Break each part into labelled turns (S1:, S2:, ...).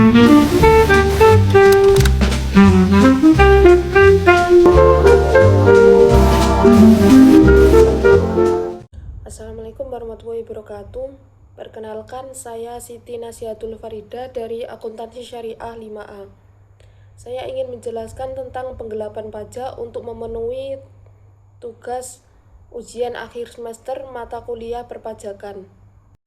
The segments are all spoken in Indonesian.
S1: Assalamualaikum warahmatullahi wabarakatuh. Perkenalkan, saya Siti Nasihatul Farida dari Akuntansi Syariah 5A. Saya ingin menjelaskan tentang penggelapan pajak untuk memenuhi tugas ujian akhir semester mata kuliah perpajakan.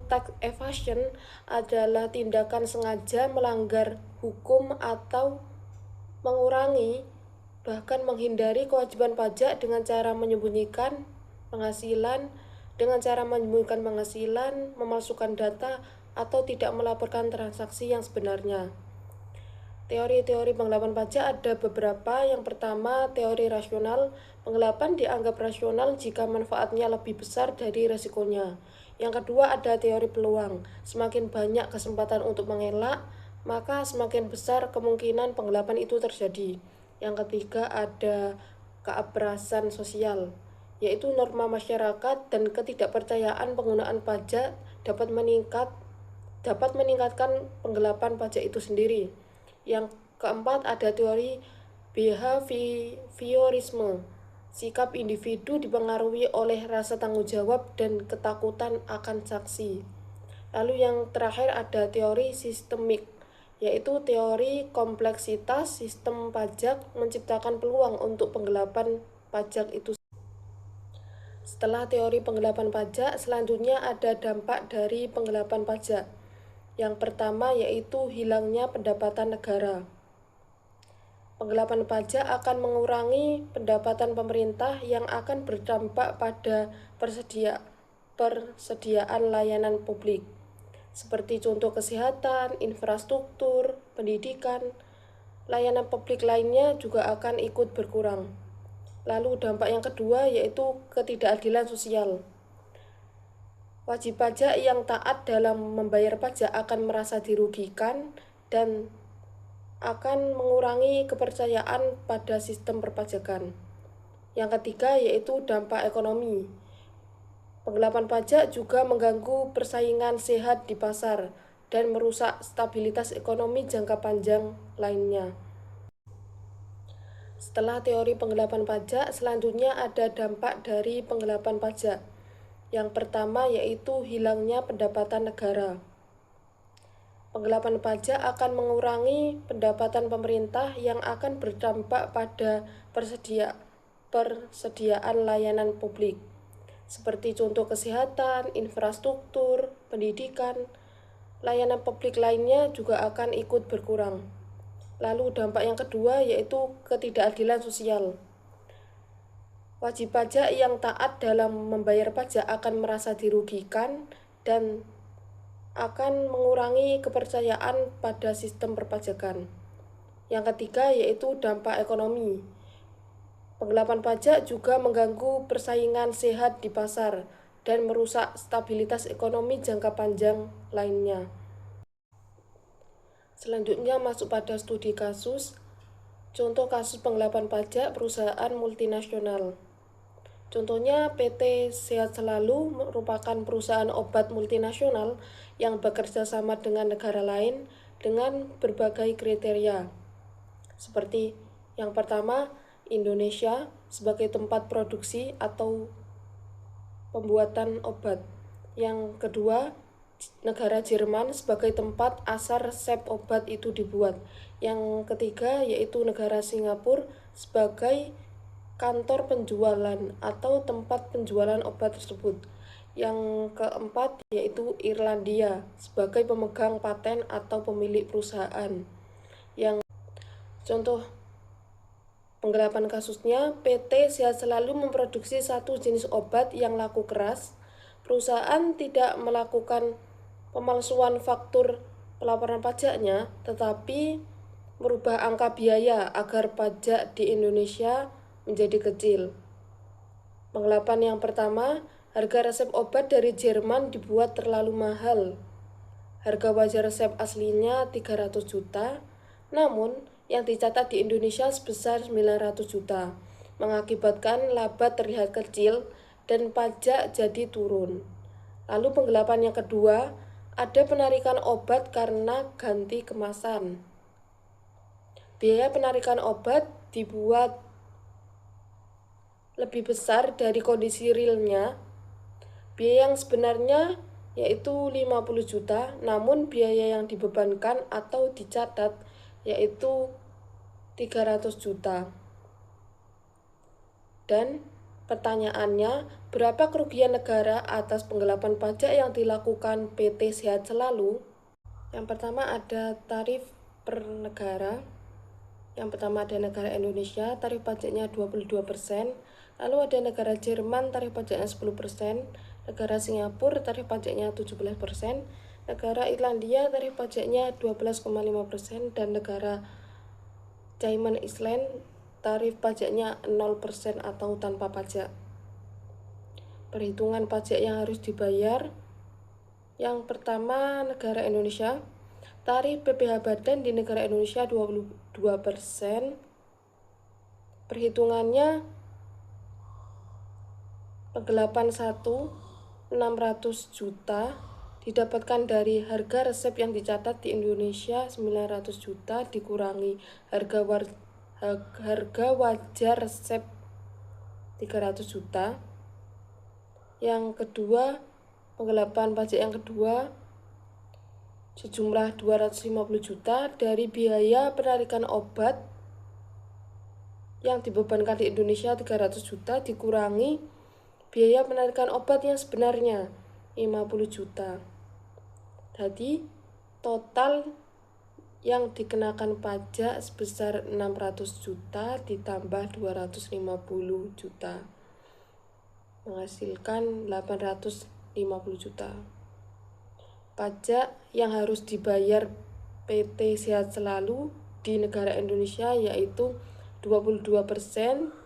S1: Tax evasion adalah tindakan sengaja melanggar hukum atau mengurangi bahkan menghindari kewajiban pajak dengan cara menyembunyikan penghasilan, memalsukan data, atau tidak melaporkan transaksi yang sebenarnya. Teori-teori penggelapan pajak ada beberapa. Yang pertama, teori rasional. Penggelapan dianggap rasional jika manfaatnya lebih besar dari resikonya. Yang kedua, ada teori peluang. Semakin banyak kesempatan untuk mengelak, maka semakin besar kemungkinan penggelapan itu terjadi. Yang ketiga, ada keaberasan sosial, yaitu norma masyarakat dan ketidakpercayaan penggunaan pajak dapat meningkatkan penggelapan pajak itu sendiri. Yang keempat, ada teori behaviorisme. Sikap individu dipengaruhi oleh rasa tanggung jawab dan ketakutan akan sanksi. Lalu yang terakhir ada teori sistemik, yaitu teori kompleksitas sistem pajak menciptakan peluang untuk penggelapan pajak itu. Setelah teori penggelapan pajak, selanjutnya ada dampak dari penggelapan pajak. Yang pertama yaitu hilangnya pendapatan negara. Penggelapan pajak akan mengurangi pendapatan pemerintah yang akan berdampak pada persediaan layanan publik, seperti contoh kesehatan, infrastruktur, pendidikan. Layanan publik lainnya juga akan ikut berkurang. Lalu dampak yang kedua yaitu ketidakadilan sosial. Wajib pajak yang taat dalam membayar pajak akan merasa dirugikan dan akan mengurangi kepercayaan pada sistem perpajakan. Yang ketiga yaitu dampak ekonomi. Penggelapan pajak juga mengganggu persaingan sehat di pasar dan merusak stabilitas ekonomi jangka panjang lainnya. Setelah teori penggelapan pajak, selanjutnya ada dampak dari penggelapan pajak. Yang pertama yaitu hilangnya pendapatan negara. Penggelapan pajak akan mengurangi pendapatan pemerintah yang akan berdampak pada persediaan layanan publik, seperti contoh kesehatan, infrastruktur, pendidikan. Layanan publik lainnya juga akan ikut berkurang. Lalu dampak yang kedua yaitu ketidakadilan sosial. Wajib pajak yang taat dalam membayar pajak akan merasa dirugikan dan akan mengurangi kepercayaan pada sistem perpajakan. Yang ketiga yaitu dampak ekonomi. Penggelapan pajak juga mengganggu persaingan sehat di pasar dan merusak stabilitas ekonomi jangka panjang lainnya. Selanjutnya masuk pada studi kasus. Contoh kasus penggelapan pajak perusahaan multinasional. Contohnya PT Sehat Selalu merupakan perusahaan obat multinasional yang bekerja sama dengan negara lain dengan berbagai kriteria. Seperti yang pertama, Indonesia sebagai tempat produksi atau pembuatan obat. Yang kedua, negara Jerman sebagai tempat asal resep obat itu dibuat. Yang ketiga yaitu negara Singapura sebagai kantor penjualan atau tempat penjualan obat tersebut. Yang keempat yaitu Irlandia sebagai pemegang paten atau pemilik perusahaan. Yang contoh penggelapan kasusnya, PT Sehat Selalu memproduksi satu jenis obat yang laku keras. Perusahaan tidak melakukan pemalsuan faktur pelaporan pajaknya, tetapi merubah angka biaya agar pajak di Indonesia menjadi kecil. Penggelapan yang pertama, harga resep obat dari Jerman dibuat terlalu mahal. Harga wajar resep aslinya 300 juta, namun yang dicatat di Indonesia sebesar 900 juta, mengakibatkan laba terlihat kecil dan pajak jadi turun. Lalu penggelapan yang kedua, ada penarikan obat karena ganti kemasan. Biaya penarikan obat dibuat lebih besar dari kondisi realnya. Biaya yang sebenarnya yaitu 50 juta, namun biaya yang dibebankan atau dicatat yaitu 300 juta. Dan pertanyaannya, berapa kerugian negara atas penggelapan pajak yang dilakukan PT Sehat Selalu? Yang pertama ada tarif per negara. Yang pertama ada negara Indonesia, tarif pajaknya 22%. Lalu ada negara Jerman, tarif pajaknya 10%. Negara Singapura, tarif pajaknya 17%. Negara Irlandia, tarif pajaknya 12,5%. Dan negara Cayman Island, tarif pajaknya 0% atau tanpa pajak. Perhitungan pajak yang harus dibayar. Yang pertama negara Indonesia, tarif PPh badan di negara Indonesia 22%. Perhitungannya penggelapan 600 juta didapatkan dari harga resep yang dicatat di Indonesia 900 juta dikurangi harga wajar resep 300 juta. Yang kedua, penggelapan pajak yang kedua sejumlah 250 juta dari biaya penarikan obat yang dibebankan di Indonesia 300 juta dikurangi biaya penarikan obat yang sebenarnya 50 juta. Jadi total yang dikenakan pajak sebesar 600 juta ditambah 250 juta menghasilkan 850 juta. Pajak yang harus dibayar PT Sehat Selalu di negara Indonesia yaitu 22%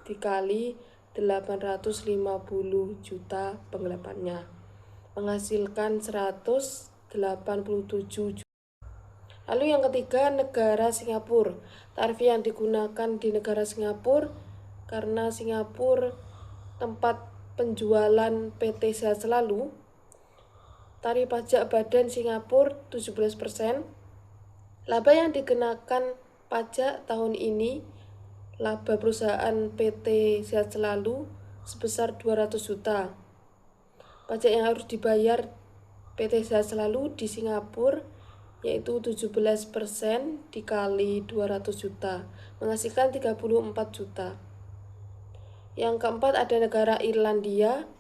S1: dikali 850 juta penggelapannya menghasilkan 187 juta. Lalu yang ketiga negara Singapura. Tarif yang digunakan di negara Singapura karena Singapura tempat penjualan PT Sehat Selalu. Tarif pajak badan Singapura 17%. Laba yang dikenakan pajak tahun ini, laba perusahaan PT Sehat Selalu sebesar 200 juta. Pajak yang harus dibayar PT Sehat Selalu di Singapura yaitu 17% dikali 200 juta menghasilkan 34 juta. Yang keempat ada negara Irlandia.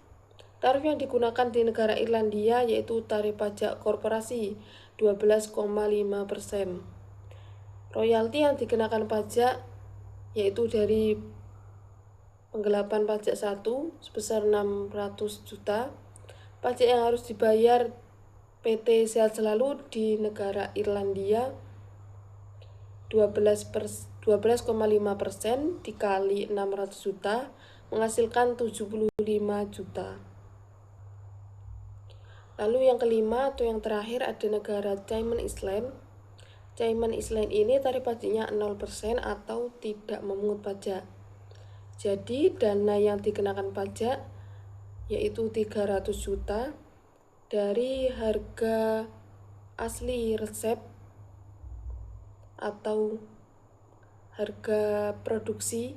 S1: Tarif yang digunakan di negara Irlandia yaitu tarif pajak korporasi 12,5%. Royalti yang dikenakan pajak yaitu dari penggelapan pajak 1 sebesar 600 juta. Pajak yang harus dibayar PT Sehat Selalu di negara Irlandia 12,5% dikali 600 juta menghasilkan 75 juta. Lalu yang kelima atau yang terakhir ada negara Cayman Island. Cayman Island ini tarif pajaknya 0% atau tidak memungut pajak. Jadi dana yang dikenakan pajak yaitu 300 juta dari harga asli resep atau harga produksi